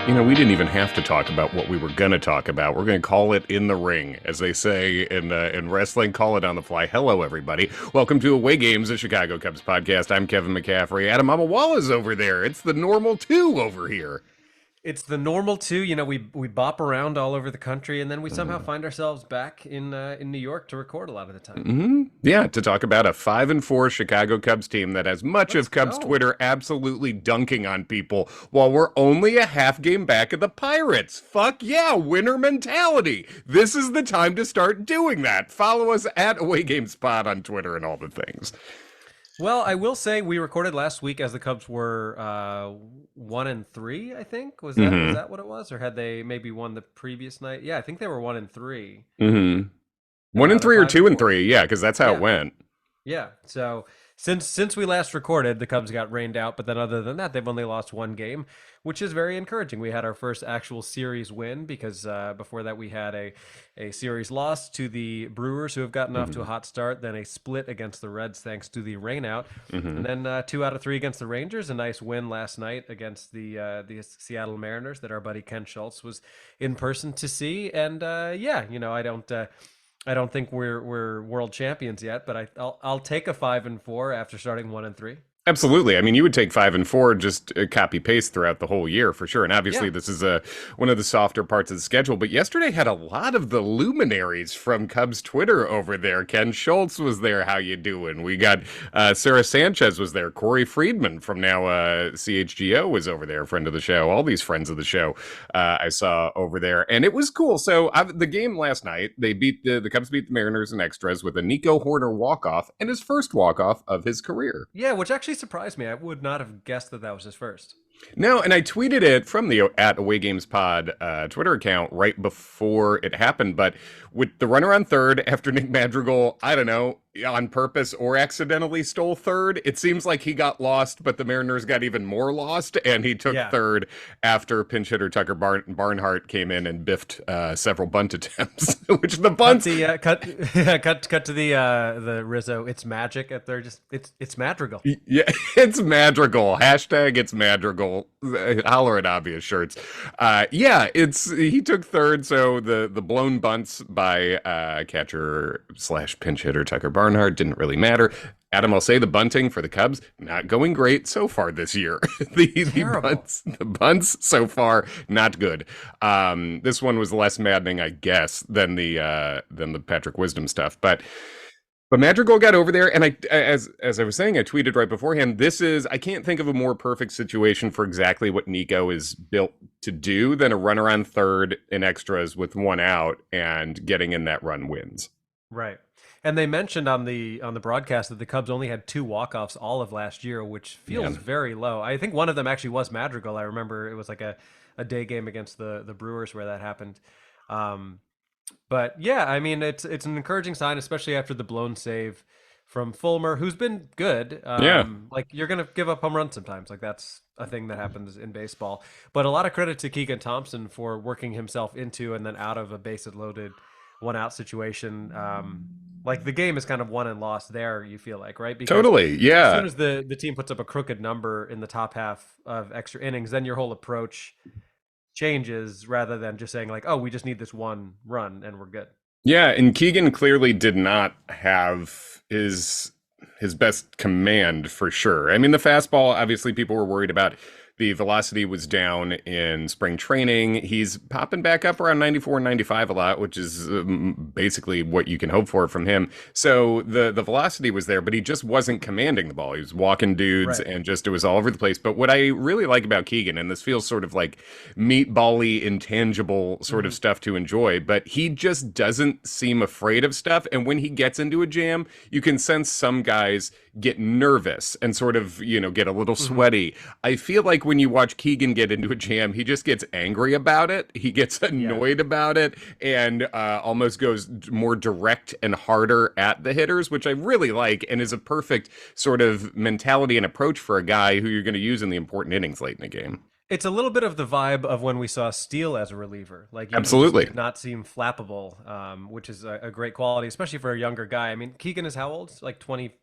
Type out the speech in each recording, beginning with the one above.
We didn't even have to talk about what we were going to talk about. We're going to call it in the ring, as they say in wrestling. Call it on the fly. Hello, everybody. Welcome to Away Games, a Chicago Cubs podcast. I'm Kevin McCaffrey. Adam Amawalla's over there. It's the normal two over here. It's the normal too. We bop around all over the country, and then we somehow find ourselves back in New York to record a lot of the time. Yeah, to talk about a 5-4 Chicago Cubs team that has much Let's of Cubs go. Twitter absolutely dunking on people while we're only a half game back of the Pirates. Fuck yeah, winner mentality. This is the time to start doing that. Follow us at Away Games Pod on Twitter and all the things. Well, I will say we recorded last week as the Cubs were 1-3. I think was that what it was, or had they maybe won the previous night? Yeah, I think they were 1-3. Mm-hmm. 1-3 or 2-3, yeah, because that's how it went. Yeah. So since we last recorded, the Cubs got rained out, but then other than that, they've only lost one game, which is very encouraging. We had our first actual series win because before that we had a series loss to the Brewers, who have gotten off to a hot start, then a split against the Reds thanks to the rainout, and then 2 out of 3 against the Rangers. A nice win last night against the Seattle Mariners that our buddy Ken Schultz was in person to see. And I don't think we're world champions yet, but I'll take a 5-4 after starting 1-3. Absolutely. I mean, you would take 5-4, just copy paste throughout the whole year for sure. And obviously, this is one of the softer parts of the schedule. But yesterday had a lot of the luminaries from Cubs Twitter over there. Ken Schultz was there. How you doing? We got Sarah Sanchez was there. Corey Friedman from now CHGO was over there, friend of the show. All these friends of the show I saw over there, and it was cool. So the game last night, they beat the Cubs beat the Mariners in extras with a Nico Hoerner walk off and his first walk off of his career. Yeah, which actually surprised me. I would not have guessed that was his first. No, and I tweeted it from the at Away Games Pod Twitter account right before it happened. But with the runner on third after Nick Madrigal, I don't know, on purpose or accidentally stole third, it seems like he got lost, but the Mariners got even more lost, and he took third after pinch hitter Tucker Barnhart came in and biffed several bunt attempts, which the bunts cut to the Rizzo. It's magic at there. Just it's Madrigal. Yeah, it's Madrigal. Hashtag it's Madrigal. Holler at obvious shirts. He took third, so the blown bunts by catcher / pinch hitter Tucker Barnhart didn't really matter. Adam, I'll say the bunting for the Cubs not going great so far this year. the bunts so far not good. This one was less maddening, I guess, than the Patrick Wisdom stuff, but Madrigal got over there, and as I was saying, I tweeted right beforehand, I can't think of a more perfect situation for exactly what Nico is built to do than a runner on third in extras with one out and getting in that run wins. Right. And they mentioned on the broadcast that the Cubs only had 2 walk-offs all of last year, which feels very low. I think one of them actually was Madrigal. I remember it was like a day game against the Brewers where that happened. But yeah, I mean, it's an encouraging sign, especially after the blown save from Fulmer, who's been good. Like, you're going to give up home runs sometimes. Like, that's a thing that happens in baseball. But a lot of credit to Keegan Thompson for working himself into and then out of a bases-loaded one-out situation. Like, the game is kind of won and lost there, you feel like, right? Because totally, yeah. As soon as the team puts up a crooked number in the top half of extra innings, then your whole approach changes rather than just saying like, oh, we just need this one run and we're good. Yeah, and Keegan clearly did not have his best command for sure. I mean, the fastball, obviously people were worried about. The velocity was down in spring training. He's popping back up around 94, 95 a lot, which is basically what you can hope for from him. So the velocity was there, but he just wasn't commanding the ball. He was walking dudes and it was all over the place. But what I really like about Keegan, and this feels sort of like meatball-y, intangible sort of stuff to enjoy, but he just doesn't seem afraid of stuff. And when he gets into a jam, you can sense some guys get nervous and sort of, get a little sweaty. I feel like when you watch Keegan get into a jam, he just gets angry about it. He gets annoyed about it and almost goes more direct and harder at the hitters, which I really like and is a perfect sort of mentality and approach for a guy who you're going to use in the important innings late in the game. It's a little bit of the vibe of when we saw Steele as a reliever. Like, absolutely did not seem flappable, which is a great quality, especially for a younger guy. I mean, Keegan is how old? Like 20.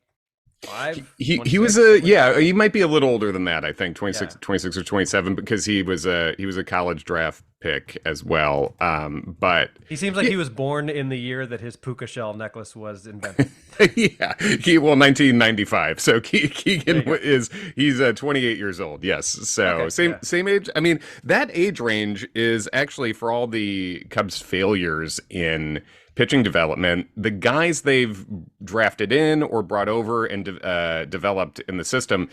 He was 26, he might be a little older than that, I think, yeah. 26 or 27, because he was a college draft pick as well. But He seems like he was born in the year that his puka shell necklace was invented. yeah, 1995. So Keegan There you he's 28 years old. Yes, go. so Okay, same yeah. same age. I mean, that age range is actually, for all the Cubs' failures in pitching development, the guys they've drafted in or brought over and developed in the system,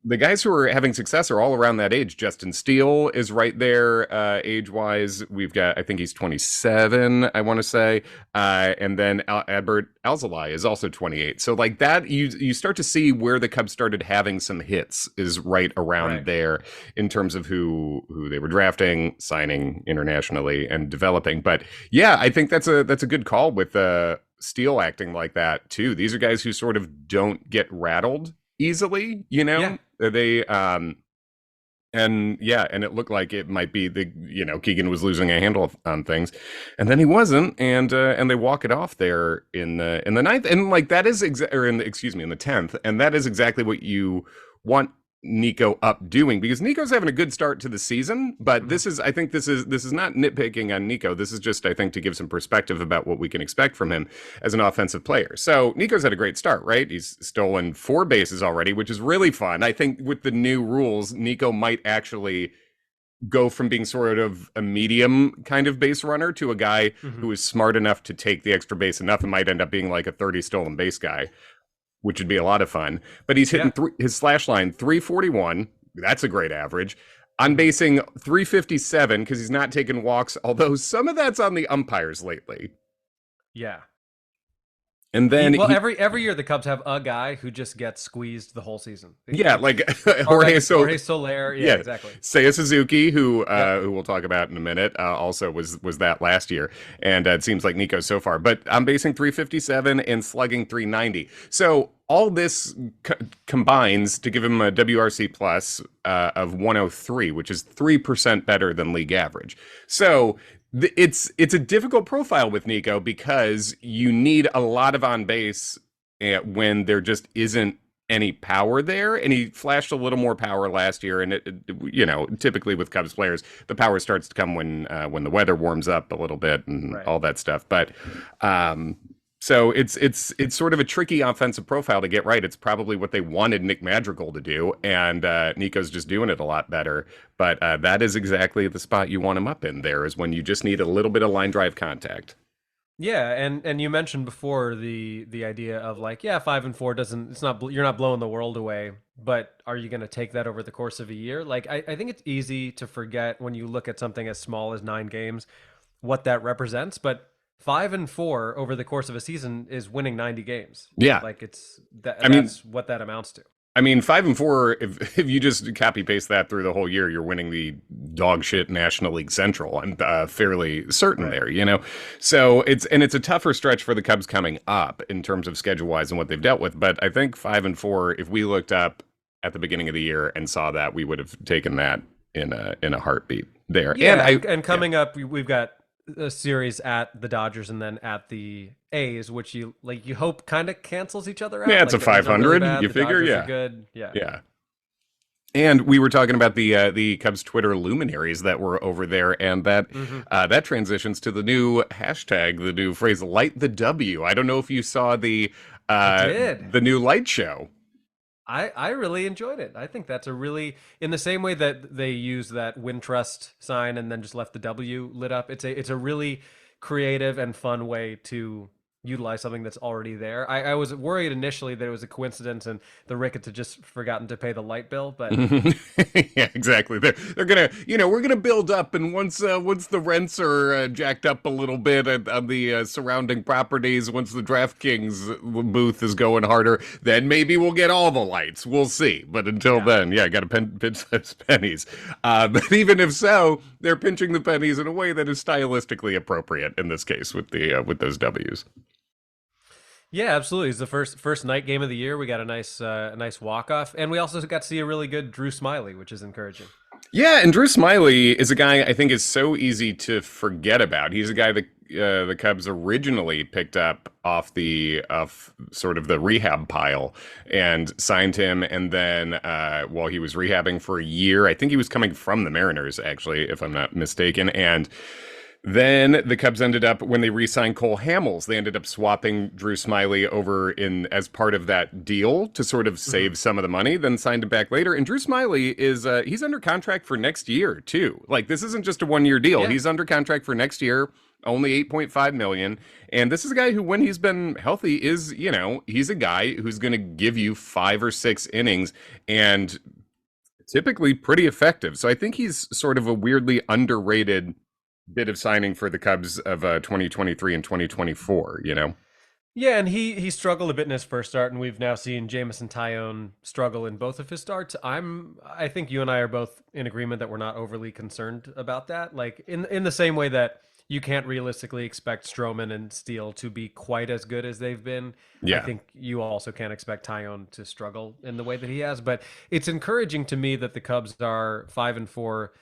the guys who are having success are all around that age. Justin Steele is right there, age-wise. We've got, I think he's 27, I want to say, and then Albert Alzolay is also 28. So like that, you start to see where the Cubs started having some hits is right around there in terms of who they were drafting, signing internationally, and developing. But yeah, I think that's a good call with Steele acting like that too. These are guys who sort of don't get rattled easily, Yeah. they and yeah, and it looked like it might be Keegan was losing a handle on things, and then he wasn't, and they walk it off there in the ninth, and like that is or in the 10th, and that is exactly what you want Nico up doing, because Nico's having a good start to the season, but this is not nitpicking on Nico. This is just, I think, to give some perspective about what we can expect from him as an offensive player. So Nico's had a great start, right? He's stolen 4 bases already, which is really fun. I think with the new rules, Nico might actually go from being sort of a medium kind of base runner to a guy who is smart enough to take the extra base enough and might end up being like a 30 stolen base guy, which would be a lot of fun. But he's hitting his slash line 341. That's a great average. On basing 357 because he's not taking walks, although some of that's on the umpires lately. Yeah. And then every year the Cubs have a guy who just gets squeezed the whole season. Yeah, like Jorge Soler. Yeah, exactly. Seiya Suzuki, who we'll talk about in a minute, also was that last year, and it seems like Nico so far. But I'm basing 357 and slugging 390. So all this combines to give him a WRC plus of 103, which is 3% better than league average. So it's a difficult profile with Nico because you need a lot of on base when there just isn't any power there, and he flashed a little more power last year, and it typically with Cubs players the power starts to come when the weather warms up a little bit and all that stuff. But so it's sort of a tricky offensive profile to get right. It's probably what they wanted Nick Madrigal to do, and Nico's just doing it a lot better. But that is exactly the spot you want him up in. There is when you just need a little bit of line drive contact. Yeah, and you mentioned before the idea of like, 5-4 you're not blowing the world away, but are you going to take that over the course of a year? Like I think it's easy to forget when you look at something as small as 9 games what that represents, but 5-4 over the course of a season is winning 90 games. Yeah, like that's what that amounts to. I mean, 5-4. If you just copy paste that through the whole year, you're winning the dog shit National League Central. I'm fairly certain there. So it's a tougher stretch for the Cubs coming up in terms of schedule wise and what they've dealt with. But I think 5-4. If we looked up at the beginning of the year and saw that, we would have taken that in a heartbeat there. Yeah, and coming up, we've got a series at the Dodgers and then at the A's, which you hope kind of cancels each other out. Yeah, it's a 500. Really you figure, good. Yeah. And we were talking about the Cubs Twitter luminaries that were over there, and that that transitions to the new hashtag, the new phrase "light the W." I don't know if you saw the new light show. I really enjoyed it. I think that's in the same way that they use that Wintrust sign and then just left the W lit up. It's a really creative and fun way to utilize something that's already there. I was worried initially that it was a coincidence and the Ricketts had just forgotten to pay the light bill, but yeah, exactly. They're gonna, we're gonna build up, and once the rents are jacked up a little bit on the surrounding properties, once the DraftKings booth is going harder, then maybe we'll get all the lights. We'll see. But until then, got to pinch those pennies. But even if so, they're pinching the pennies in a way that is stylistically appropriate in this case with those W's. Yeah, absolutely. It's the first night game of the year. We got a nice walk off, and we also got to see a really good Drew Smyly, which is encouraging. Yeah, and Drew Smyly is a guy I think is so easy to forget about. He's a guy that the Cubs originally picked up off sort of the rehab pile and signed him, and then while he was rehabbing for a year, I think he was coming from the Mariners actually, if I'm not mistaken, and then the Cubs ended up, when they re-signed Cole Hamels, they ended up swapping Drew Smyly over in as part of that deal to sort of save some of the money, then signed him back later. And Drew Smyly is he's under contract for next year too. Like, this isn't just a 1 year deal. Yeah. He's under contract for next year, only 8.5 million. And this is a guy who, when he's been healthy, is, he's a guy who's going to give you 5 or 6 innings and typically pretty effective. So I think he's sort of a weirdly underrated bit of signing for the Cubs of 2023 and 2024, Yeah, and he struggled a bit in his first start, and we've now seen Jameson Taillon struggle in both of his starts. I think you and I are both in agreement that we're not overly concerned about that. Like, in the same way that you can't realistically expect Stroman and Steele to be quite as good as they've been. I Yeah. think you also can't expect Taillon to struggle in the way that he has. But it's encouraging to me that the Cubs are 5-4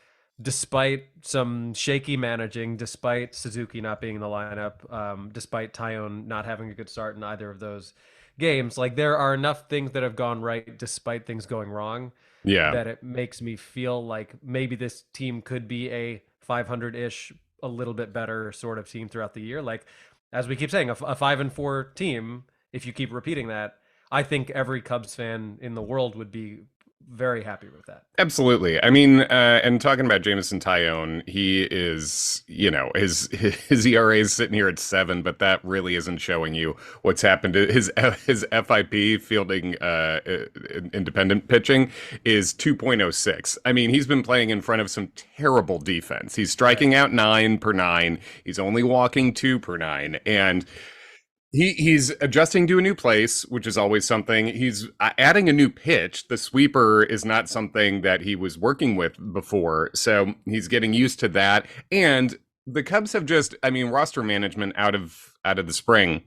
despite some shaky managing, despite Suzuki not being in the lineup, despite Taillon not having a good start in either of those games. Like, there are enough things that have gone right despite things going wrong Yeah. that it makes me feel like maybe this team could be a 500-ish, a little bit better sort of team throughout the year. Like, as we keep saying, a 5-4 team, if you keep repeating that, I think every Cubs fan in the world would be very happy with that. Absolutely. I mean, and talking about Jameson Taillon, he is, his ERA is sitting here at 7, but that really isn't showing you what's happened. His FIP, fielding independent pitching, is 2.06. I mean, he's been playing in front of some terrible defense. He's striking out 9 per 9. He's only walking 2 per 9, and he's adjusting to a new place, which is always something. He's adding a new pitch. The sweeper is not something that he was working with before, so he's getting used to that. And the Cubs have just, I mean, roster management out of the spring,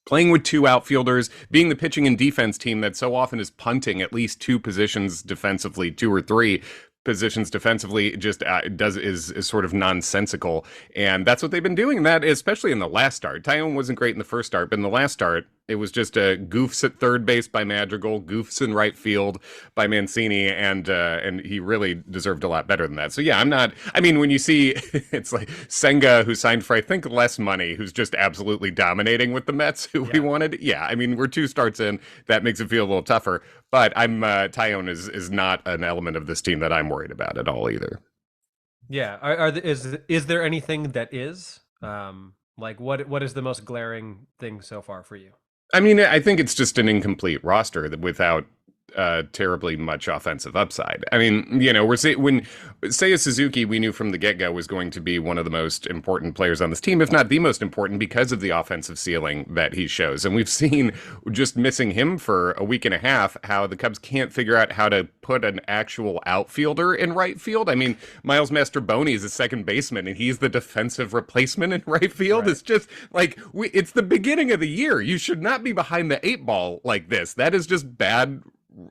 playing with 2 outfielders, being the pitching and defense team that so often is punting at least 2 positions defensively, 2 or 3 positions defensively, just is sort of nonsensical, and that's what they've been doing. And that, especially in the last start, Taillon wasn't great in the first start, but in the last start, it was just goofs at third base by Madrigal, goofs in right field by Mancini, and he really deserved a lot better than that. So yeah, I'm not. I mean, when you see it's like Senga, who signed for I think less money, who's just absolutely dominating with the Mets, who we wanted. Yeah, I mean, we're 2 starts in. That makes it feel a little tougher. But Taillon is not an element of this team that I'm worried about at all either. Yeah. Is there anything that is like what is the most glaring thing so far for you? I mean, I think it's just an incomplete roster without terribly much offensive upside. I mean, we're when Seiya Suzuki, we knew from the get-go was going to be one of the most important players on this team, if not the most important, because of the offensive ceiling that he shows. And we've seen, just missing him for a week and a half, how the Cubs can't figure out how to put an actual outfielder in right field. I mean, Miles Mastroboni is a second baseman, and he's the defensive replacement in right field. Right. It's just like, it's the beginning of the year. You should not be behind the 8 ball like this. That is just bad,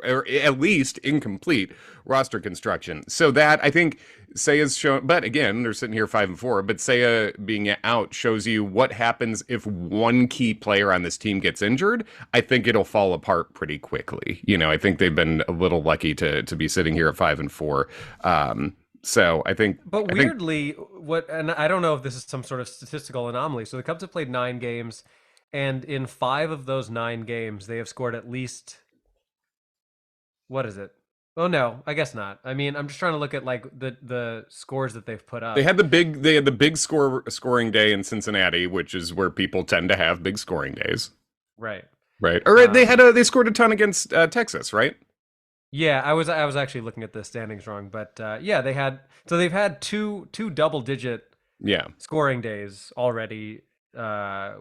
or at least incomplete roster construction. So that, I think, Seiya's shown, but again, they're sitting here 5-4, but Seiya being out shows you what happens if one key player on this team gets injured. I think it'll fall apart pretty quickly. I think they've been a little lucky to be sitting here at 5-4. So I think, but weirdly, and I don't know if this is some sort of statistical anomaly. So the Cubs have played 9 games, and in 5 of those 9 games, they have scored at least, what is it? Oh no, I guess not. I mean, I'm just trying to look at like the scores that they've put up. They had the big scoring day in Cincinnati, which is where people tend to have big scoring days. Right. Right. Or they scored a ton against Texas, right? Yeah, I was actually looking at the standings wrong, but yeah, they've had two double digit scoring days already,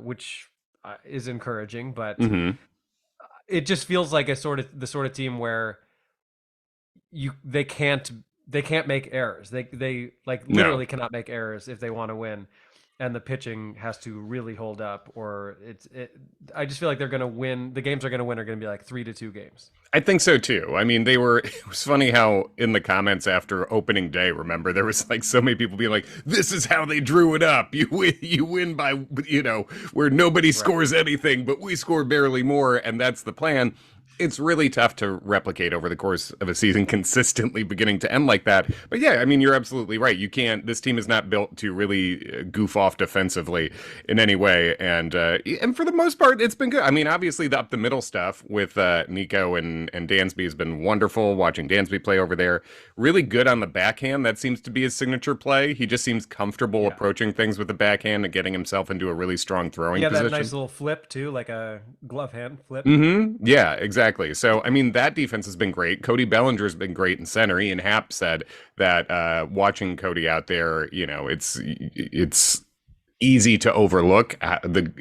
which is encouraging, but it just feels like the sort of team where they can't make errors. They like literally cannot make errors if they want to win. and the pitching has to really hold up, or I just feel like they're going to win. The games are going to win are going to be like 3-2 games. I think so too. I mean, it was funny how in the comments after opening day, remember, there was like so many people being like, this is how they drew it up. You win by, where nobody Right. scores anything, but we score barely more. And that's the plan. It's really tough to replicate over the course of a season consistently beginning to end like that. But yeah, I mean, you're absolutely right. You can't, this team is not built to really goof off defensively in any way. And for the most part, it's been good. I mean, obviously the up the middle stuff with Nico and Dansby has been wonderful. Watching Dansby play over there, really good on the backhand. That seems to be his signature play. He just seems comfortable Yeah. approaching things with the backhand and getting himself into a really strong throwing Yeah, position. that nice little flip too, like a glove hand flip. Yeah, exactly. So, I mean, that defense has been great. Cody Bellinger's been great in center. Ian Happ said that watching Cody out there, it's easy to overlook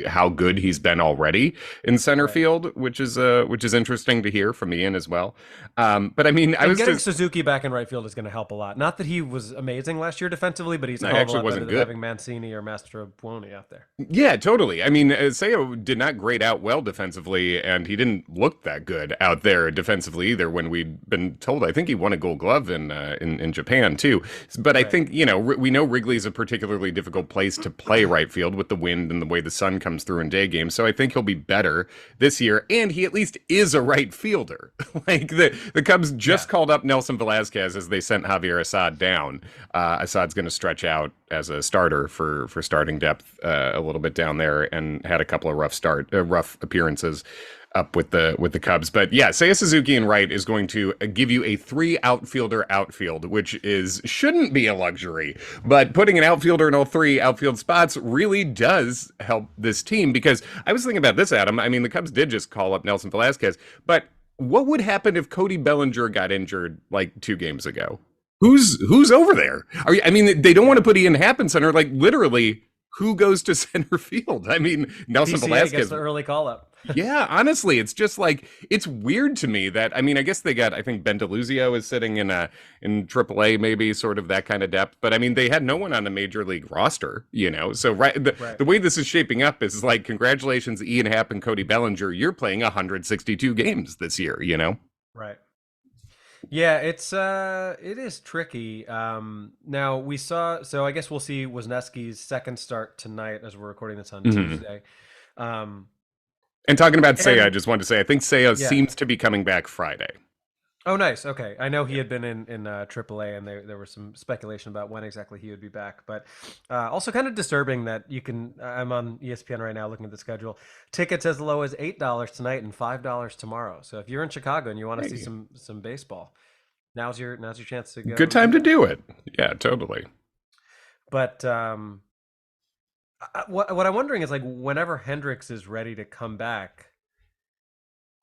how good he's been already in center Right. field, which is interesting to hear from Ian as well. But I mean, I And was getting just Suzuki back in right field is going to help a lot. Not that he was amazing last year defensively, but he's a no, he hell of a actually lot better wasn't than good. having Mancini or Mastrobuoni out there. Yeah, totally. I mean, Seiya did not grade out well defensively, and he didn't look that good out there defensively either. When we'd been told, I think he won a Gold Glove in Japan too. But I Right. think we know Wrigley's a particularly difficult place to play right field with the wind and the way the sun comes through in day games. So I think he'll be better this year, and he at least is a right fielder. Like the Cubs just Yeah. called up Nelson Velasquez as they sent Javier Assad down. Assad's going to stretch out as a starter for starting depth a little bit down there, and had a couple of rough appearances up with the Cubs. But yeah, Seiya Suzuki in right is going to give you a 3 outfielder outfield, which shouldn't be a luxury. But putting an outfielder in all 3 outfield spots really does help this team, because I was thinking about this, Adam. I mean, the Cubs did just call up Nelson Velasquez, but what would happen if Cody Bellinger got injured like 2 games ago? Who's over there? I mean, they don't want to put Ian Happ in center. Like literally, who goes to center field? I mean, Nelson PCA Velasquez gets the early call up. yeah, honestly, it's just like it's weird to me that I mean, I guess they got I think Ben DeLuzio is sitting in AAA, maybe sort of that kind of depth, but I mean they had no one on the major league roster, So Right. the way this is shaping up is like congratulations Ian Happ and Cody Bellinger, you're playing 162 games this year. Right. Yeah, it is tricky. Now we saw, so I guess we'll see Wisniewski's second start tonight as we're recording this on Tuesday. Um, And talking about Seiya, I and just wanted to say I think Seiya yeah. seems to be coming back Friday. Oh, nice. Okay, I know he had been in AAA, and there was some speculation about when exactly he would be back. But also kind of disturbing that you can. I'm on ESPN right now looking at the schedule. Tickets as low as $8 tonight and $5 tomorrow. So if you're in Chicago and you want to see some baseball, now's your chance to go. Good time to do it. Yeah, totally. But what I'm wondering is like whenever Hendricks is ready to come back,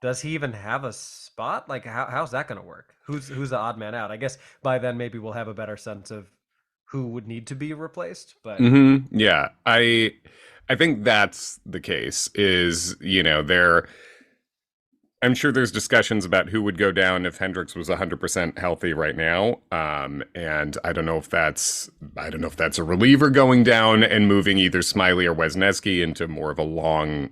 does he even have a spot? Like how's that going to work? Who's the odd man out? I guess by then maybe we'll have a better sense of who would need to be replaced. But Yeah, I think that's the case. I'm sure there's discussions about who would go down if Hendricks was 100% healthy right now. And I don't know if that's a reliever going down and moving either Smyly or Wisniewski into more of a long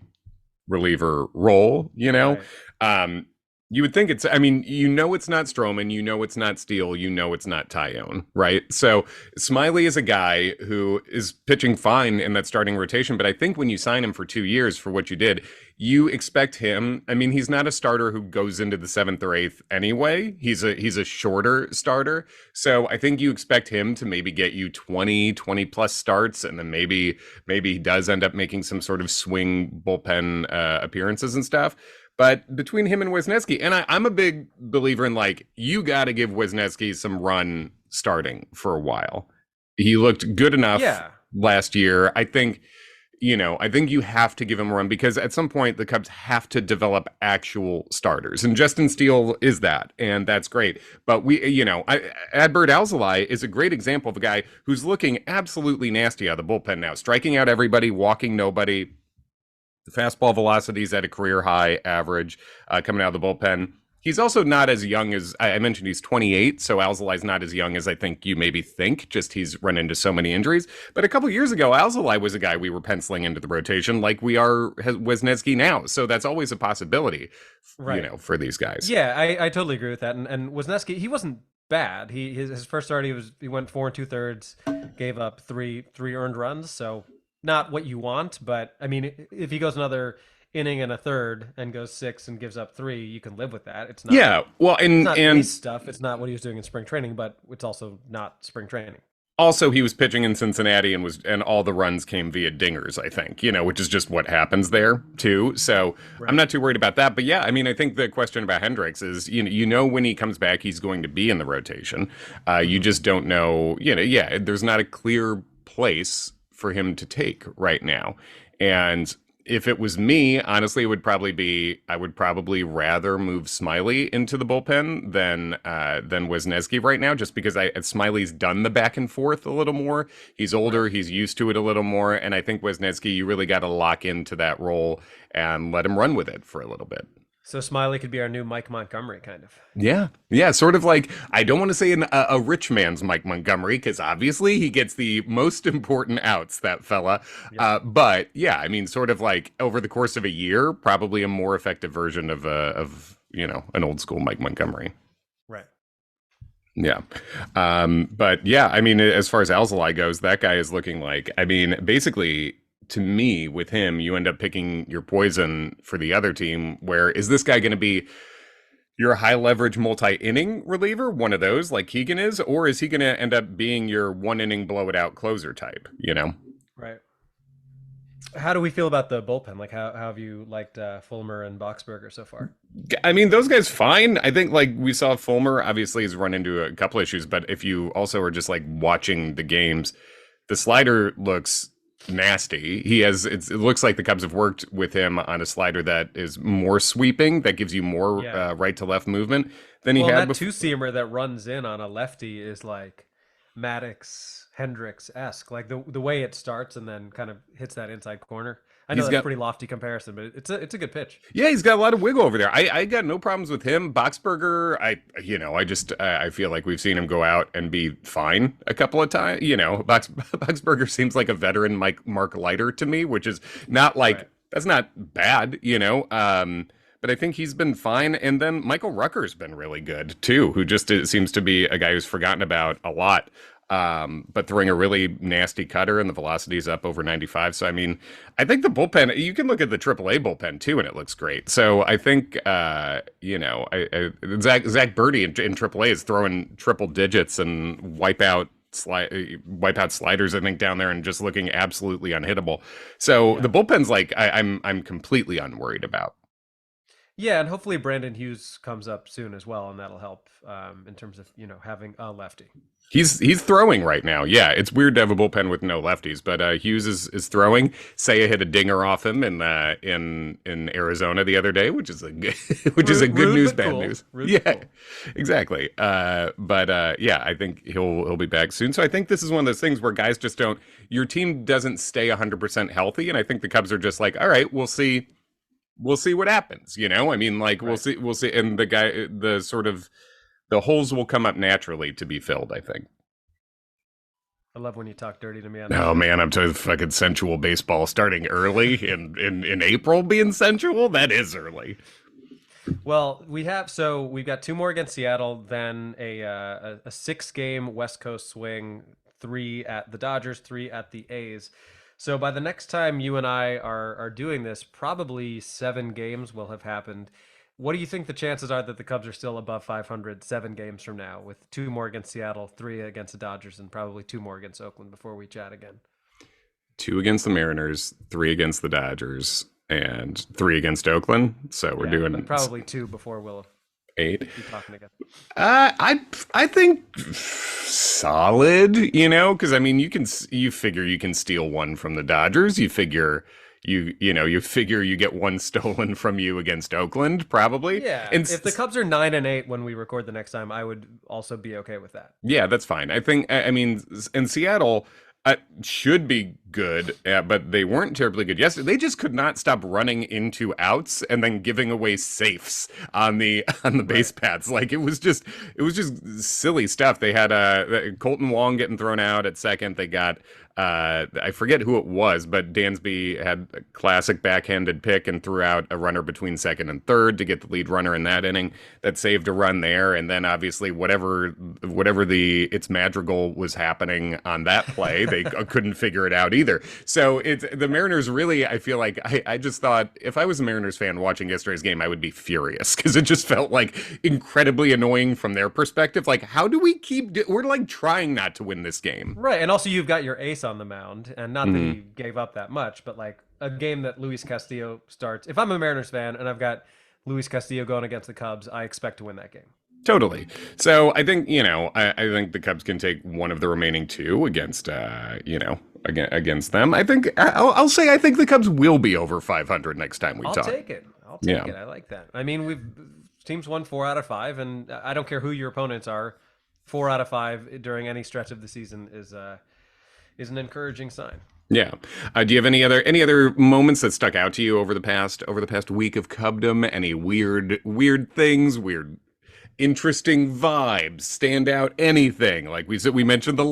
reliever role. right. You would think it's not Stroman, it's not Steele, it's not Tyone, right? So Smyly is a guy who is pitching fine in that starting rotation, but I think when you sign him for 2 years for what you did, you expect him. I mean, he's not a starter who goes into the 7th or 8th anyway. He's a shorter starter. So I think you expect him to maybe get you 20 plus starts, and then maybe he does end up making some sort of swing bullpen appearances and stuff. But between him and Wisniewski, and I'm a big believer in like, you got to give Wisniewski some run starting for a while. He looked good enough last year. I think you have to give him a run, because at some point the Cubs have to develop actual starters, and Justin Steele is that, and that's great. But Adbert Alzolay is a great example of a guy who's looking absolutely nasty out of the bullpen now, striking out everybody, walking nobody. The fastball velocity is at a career high average coming out of the bullpen. He's also not as young as I mentioned. He's 28, so Alzolay's not as young as I think you maybe think. Just he's run into so many injuries. But a couple years ago, Alzolay was a guy we were penciling into the rotation, like we are Wisniewski now. So that's always a possibility, Right. for these guys. Yeah, I totally agree with that. And Wisniewski, he wasn't bad. His first start he went 4 2/3, gave up three earned runs. So not what you want, but I mean, if he goes another inning and a third and goes 6 and gives up 3, you can live with that. Yeah, well, It's and not and ace stuff. It's not what he was doing in spring training, but it's also not spring training. also he was pitching in Cincinnati and all the runs came via dingers, I think, which is just what happens there too. So I'm Right. not too worried about that. But yeah, I mean, I think the question about Hendricks is, when he comes back, he's going to be in the rotation. You just don't know, yeah, there's not a clear place for him to take right now. And if it was me, honestly, I would probably rather move Smyly into the bullpen than Wisniewski right now, just because Smiley's done the back and forth a little more. He's older, he's used to it a little more, and I think Wisniewski, you really got to lock into that role and let him run with it for a little bit. So Smiley could be our new Mike Montgomery, kind of. Yeah, yeah, sort of like I don't want to say a rich man's Mike Montgomery because obviously he gets the most important outs, that fella. Yeah. But yeah, I mean, sort of like over the course of a year, probably a more effective version of an old school Mike Montgomery. Right. Yeah, but yeah, I mean, as far as Alzolay goes, that guy is looking like. I mean, basically, to me, with him, you end up picking your poison for the other team. Where is this guy going to be your high leverage multi-inning reliever, one of those like Keegan is, or is he going to end up being your 1 inning blow it out closer type? Right. How do we feel about the bullpen? Like, how have you liked Fulmer and Boxberger so far? I mean, those guys fine. I think like we saw Fulmer obviously has run into a couple issues, but if you also are just like watching the games, the slider looks nasty. It looks like the Cubs have worked with him on a slider that is more sweeping, that gives you more Yeah. right to left movement than he Well, had that before. two-seamer that runs in on a lefty is like Maddox Hendricks-esque. Like the way it starts and then kind of hits that inside corner. I know He's that's a got pretty lofty comparison, but it's a good pitch. Yeah, he's got a lot of wiggle over there. I got no problems with him. Boxberger, I feel like we've seen him go out and be fine a couple of times. Boxberger seems like a veteran Mark Leiter to me, which is not like Right. that's not bad. But I think he's been fine. And then Michael Rucker's been really good too, who just seems to be a guy who's forgotten about a lot. But throwing a really nasty cutter and the velocity is up over 95. So, I mean, I think the bullpen, you can look at the AAA bullpen too, and it looks great. So I think, Zach Birdie in AAA is throwing triple digits and wipe out sliders, I think, down there and just looking absolutely unhittable. So Yeah. the bullpen's like, I'm completely unworried about. Yeah, and hopefully Brandon Hughes comes up soon as well, and that'll help in terms of having a lefty. He's throwing right now. Yeah, it's weird to have a bullpen with no lefties, but Hughes is throwing. Seiya hit a dinger off him in Arizona the other day, which is a good, good Rude, news, but bad cool. news. Rude, Yeah, but cool. exactly. But yeah, I think he'll be back soon. So I think this is one of those things where guys just don't. Your team doesn't stay 100% healthy, and I think the Cubs are just like, all right, we'll see. We'll see what happens. I mean, like Right. we'll see, and the holes will come up naturally to be filled, I think. I love when you talk dirty to me on the Oh show. man, I'm talking fucking sensual baseball starting early in April being sensual. That is early. Well, we've got 2 more against Seattle, then a 6-game West Coast swing, 3 at the Dodgers, 3 at the A's. So by the next time you and I are doing this, probably 7 games will have happened. What do you think the chances are that the Cubs are still above 500 7 games from now, with 2 more against Seattle, 3 against the Dodgers, and probably 2 more against Oakland before we chat again? 2 against the Mariners, 3 against the Dodgers, and 3 against Oakland. So we're Yeah, doing but probably 2 before we'll 8. be talking again. I think solid, because I mean you figure you can steal 1 from the Dodgers. You figure you figure you get 1 stolen from you against Oakland, probably. Yeah, And if the Cubs are 9-8 when we record the next time, I would also be okay with that. yeah, that's fine. I think, I mean, in Seattle should be good, but they weren't terribly good yesterday. They just could not stop running into outs and then giving away safes on the base Right. paths. Like it was just silly stuff. They had Colton Wong getting thrown out at second. They got I forget who it was, but Dansby had a classic backhanded pick and threw out a runner between second and third to get the lead runner in that inning. That saved a run there, and then obviously whatever the it's Madrigal was happening on that play, they couldn't figure it out either. So it's the Mariners really. I feel like I just thought if I was a Mariners fan watching yesterday's game, I would be furious because it just felt like incredibly annoying from their perspective. Like, how do we we're like trying not to win this game. Right, and also you've got your ace on the mound, and not that Mhm. he gave up that much, but like a game that Luis Castillo starts. If I'm a Mariners fan and I've got Luis Castillo going against the Cubs, I expect to win that game. Totally. So I think, I think the Cubs can take one of the remaining two against, against them. I think I'll say I think the Cubs will be over 500 next time we I'll talk. take it. I'll Yeah. take it. I like that. I mean, we've teams won 4 out of 5, and I don't care who your opponents are. 4 out of 5 during any stretch of the season is an encouraging sign. Yeah. Do you have any other moments that stuck out to you over the past week of Cubdom? Any weird things, weird interesting vibes, stand out anything? Like we mentioned the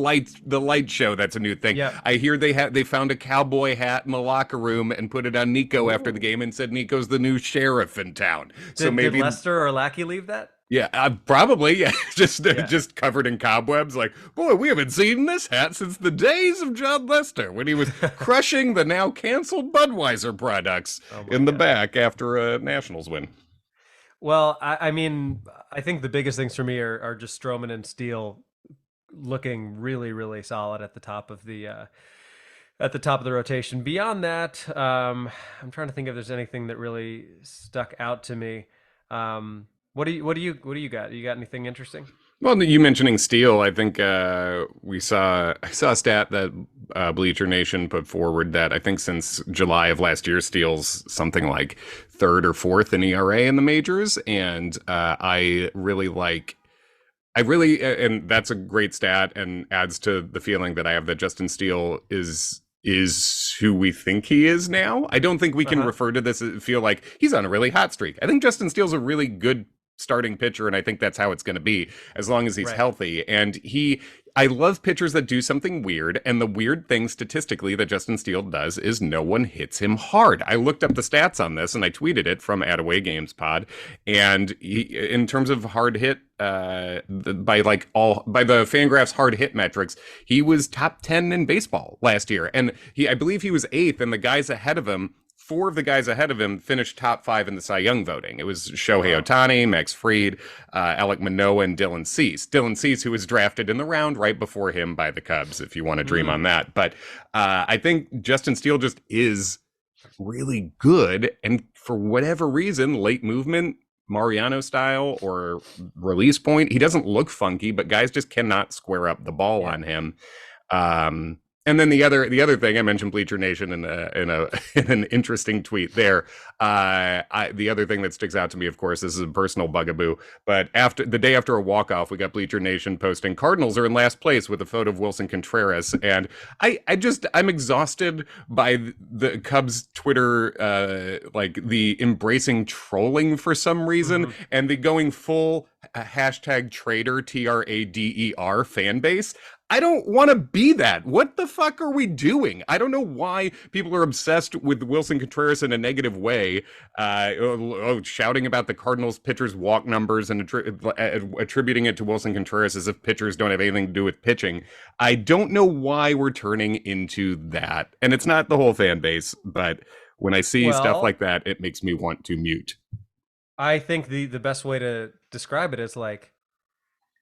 light show, that's a new thing. Yeah. I hear they found a cowboy hat in the locker room and put it on Nico after the game and said Nico's the new sheriff in town. So Did maybe Lester or Lackey leave that? yeah, probably. Yeah, just Yeah. just covered in cobwebs. Like, boy, we haven't seen this hat since the days of John Lester when he was crushing the now canceled Budweiser products in the God. back after a Nationals win. Well, I mean, I think the biggest things for me are just Stroman and Steele looking really, really solid at the top of the rotation. Beyond that, I'm trying to think if there's anything that really stuck out to me. What do you got? You got anything interesting? Well, you mentioning Steele, I think I saw a stat that Bleacher Nation put forward that I think since July of last year, Steele's something like third or fourth in ERA in the majors, and and that's a great stat and adds to the feeling that I have that Justin Steele is who we think he is now. I don't think we can refer to this and feel like he's on a really hot streak. I think Justin Steele's a really good starting pitcher, and I think that's how it's going to be as long as he's Right. healthy. And I love pitchers that do something weird, and the weird thing statistically that Justin Steele does is no one hits him hard. I looked up the stats on this and I tweeted it from Away Games Pod, and in terms of hard hit by the Fangraphs hard hit metrics, he was top 10 in baseball last year, and I believe he was eighth, and the guys ahead of him, four of the guys ahead of him finished top 5 in the Cy Young voting. It was Shohei Ohtani, Max Fried, Alek Manoah, and Dylan Cease. Dylan Cease, who was drafted in the round right before him by the Cubs, if you want to dream on that. But I think Justin Steele just is really good. And for whatever reason, late movement, Mariano style or release point, he doesn't look funky, but guys just cannot square up the ball on him. And then the other thing I mentioned, Bleacher Nation in an interesting tweet there. The other thing that sticks out to me, of course, this is a personal bugaboo, but after the day after a walk-off, we got Bleacher Nation posting Cardinals are in last place with a photo of Wilson Contreras, and I'm exhausted by the Cubs Twitter, like the embracing trolling for some reason, and the going full hashtag trader TRADER fan base. I don't want to be that. What the fuck are we doing? I don't know why people are obsessed with Wilson Contreras in a negative way, shouting about the Cardinals pitchers' walk numbers and attributing it to Wilson Contreras as if pitchers don't have anything to do with pitching. I don't know why we're turning into that. And it's not the whole fan base, but when I see stuff like that, it makes me want to mute. I think the best way to describe it is like,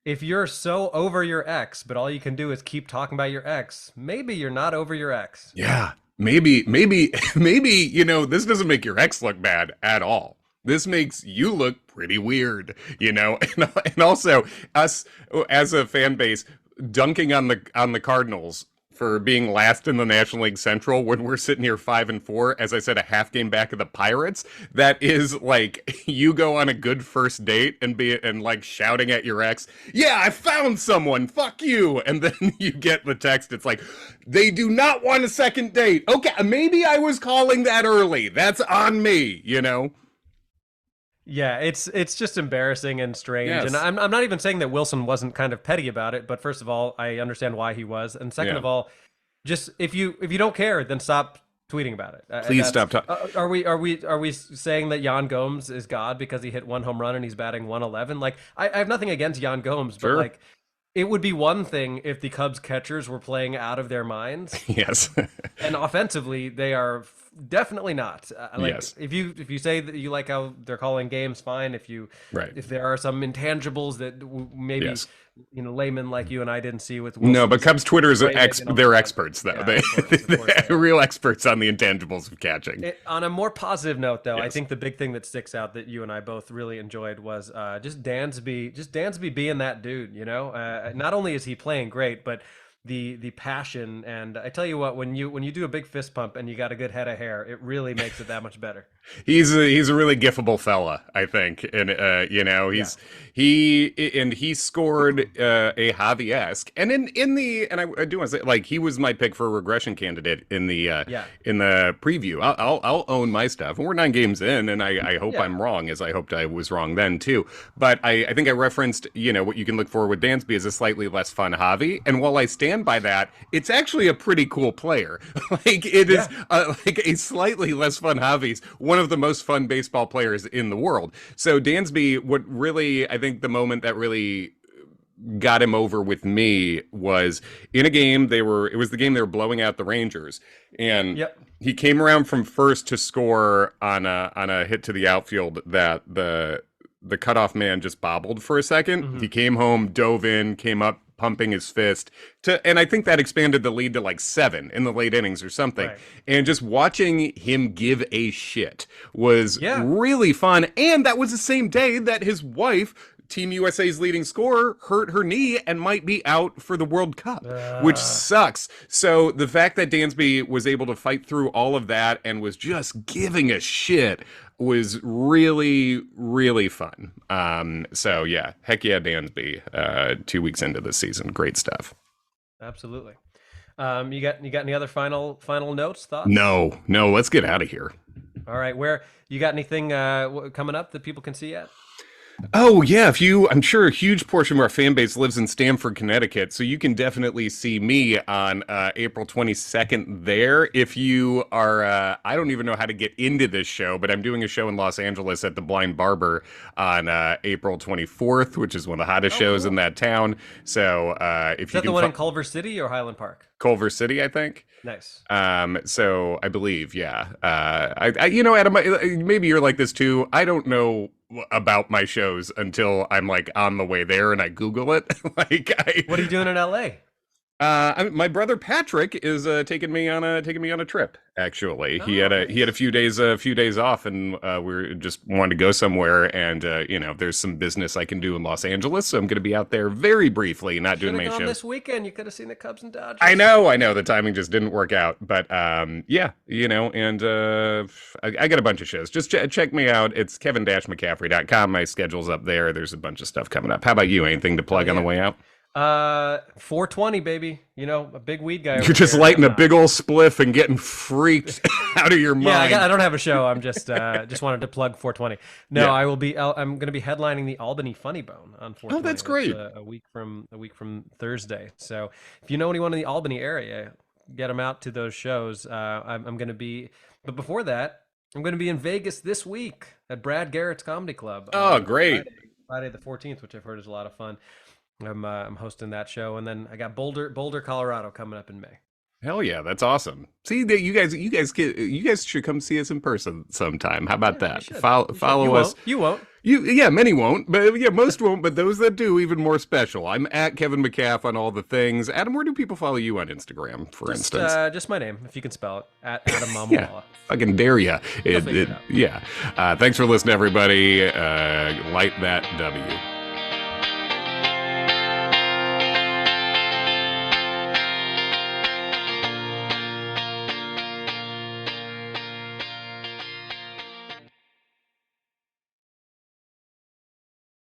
if you're so over your ex, but all you can do is keep talking about your ex, maybe you're not over your ex. Yeah, maybe, this doesn't make your ex look bad at all. This makes you look pretty weird, and also us as a fan base dunking on the Cardinals for being last in the National League Central when we're sitting here 5-4, as I said, a half game back of the Pirates. That is like you go on a good first date and like shouting at your ex, yeah, I found someone, fuck you. And then you get the text, it's like, they do not want a second date. Okay, maybe I was calling that early. That's on me, you know? Yeah, it's just embarrassing and strange. Yes. And I'm not even saying that Wilson wasn't kind of petty about it, but first of all, I understand why he was. And second of all, just if you don't care, then stop tweeting about it. Please stop talking. Are we saying that Yan Gomes is God because he hit 1 home run and he's batting 111? Like I have nothing against Yan Gomes, but like it would be one thing if the Cubs catchers were playing out of their minds. Yes. And offensively, they are definitely not. Like yes. if you say that you like how they're calling games, fine. If there are some intangibles that maybe laymen like you and I didn't see with Wilson. No, but Cubs Twitter's they're experts though. Yeah, They're real experts on the intangibles of catching. On a more positive note, though, I think the big thing that sticks out that you and I both really enjoyed was just Dansby being that dude. You know, not only is he playing great, but the passion. And I tell you what, when you do a big fist pump and you got a good head of hair, it really makes it that much better. He's a really gifable fella, I think, and he scored a Javi-esque, and I do want to say, like, he was my pick for a regression candidate in the preview. I'll own my stuff, and we're 9 games in, and I hope I'm wrong, as I hoped I was wrong then too. But I think I referenced what you can look for with Dansby is a slightly less fun Javi, and while I stand by that, it's actually a pretty cool player. Like it is like a slightly less fun Javi's one of the most fun baseball players in the world. So Dansby, what really, I think the moment that really got him over with me was in a game it was the game they were blowing out the Rangers, and he came around from first to score on a hit to the outfield that the cutoff man just bobbled for a second. Mm-hmm. He came home, dove in, came up pumping his fist and I think that expanded the lead to like 7 in the late innings or something. Right. And just watching him give a shit was really fun. And that was the same day that his wife, Team USA's leading scorer, hurt her knee and might be out for the World Cup, which sucks. So the fact that Dansby was able to fight through all of that and was just giving a shit was really, really fun. So yeah, heck yeah, Dansby. 2 weeks into the season, great stuff. Absolutely. You got any other final notes, thoughts? No. Let's get out of here. All right, where you got anything coming up that people can see yet? Oh, yeah. I'm sure a huge portion of our fan base lives in Stamford, Connecticut, so you can definitely see me on April 22nd there. If you are, I don't even know how to get into this show, but I'm doing a show in Los Angeles at the Blind Barber on April 24th, which is one of the hottest shows in that town. So if is that the one in Culver City or Highland Park? Culver City, I think. Nice. So I believe, Adam, maybe you're like this too. I don't know about my shows until I'm like on the way there and I Google it. What are you doing in LA? My brother Patrick is taking me on a trip. Actually, he had a few days off, and we just wanted to go somewhere. And there's some business I can do in Los Angeles, so I'm going to be out there very briefly, not doing my show this weekend. You could have seen the Cubs and Dodgers. I know. The timing just didn't work out, but and I got a bunch of shows. Just check me out. It's kevin-mccaffrey.com. My schedule's up there. There's a bunch of stuff coming up. How about you? Anything to plug on the way out? 420, baby. A big weed guy. You're just lighting a big old spliff and getting freaked out of your mind. Yeah, I don't have a show. I'm just wanted to plug 420. No, I will be. I'm going to be headlining the Albany Funny Bone on 420. Oh, that's great. A week from Thursday. So if you know anyone in the Albany area, get them out to those shows. I'm going to be. But before that, I'm going to be in Vegas this week at Brad Garrett's Comedy Club. Oh, great! Friday the 14th, which I've heard is a lot of fun. I'm hosting that show, and then I got Boulder, Colorado coming up in May. Hell yeah, that's awesome. See, you guys should come see us in person sometime. How about that? Follow us. You won't. Many won't, but most won't. But those that do, even more special. I'm at Kevin McCaff on all the things. Adam, where do people follow you on Instagram, for instance? Just my name, if you can spell it, at Adam Mamwala. Fucking dare ya. Thanks for listening, everybody. Light that W.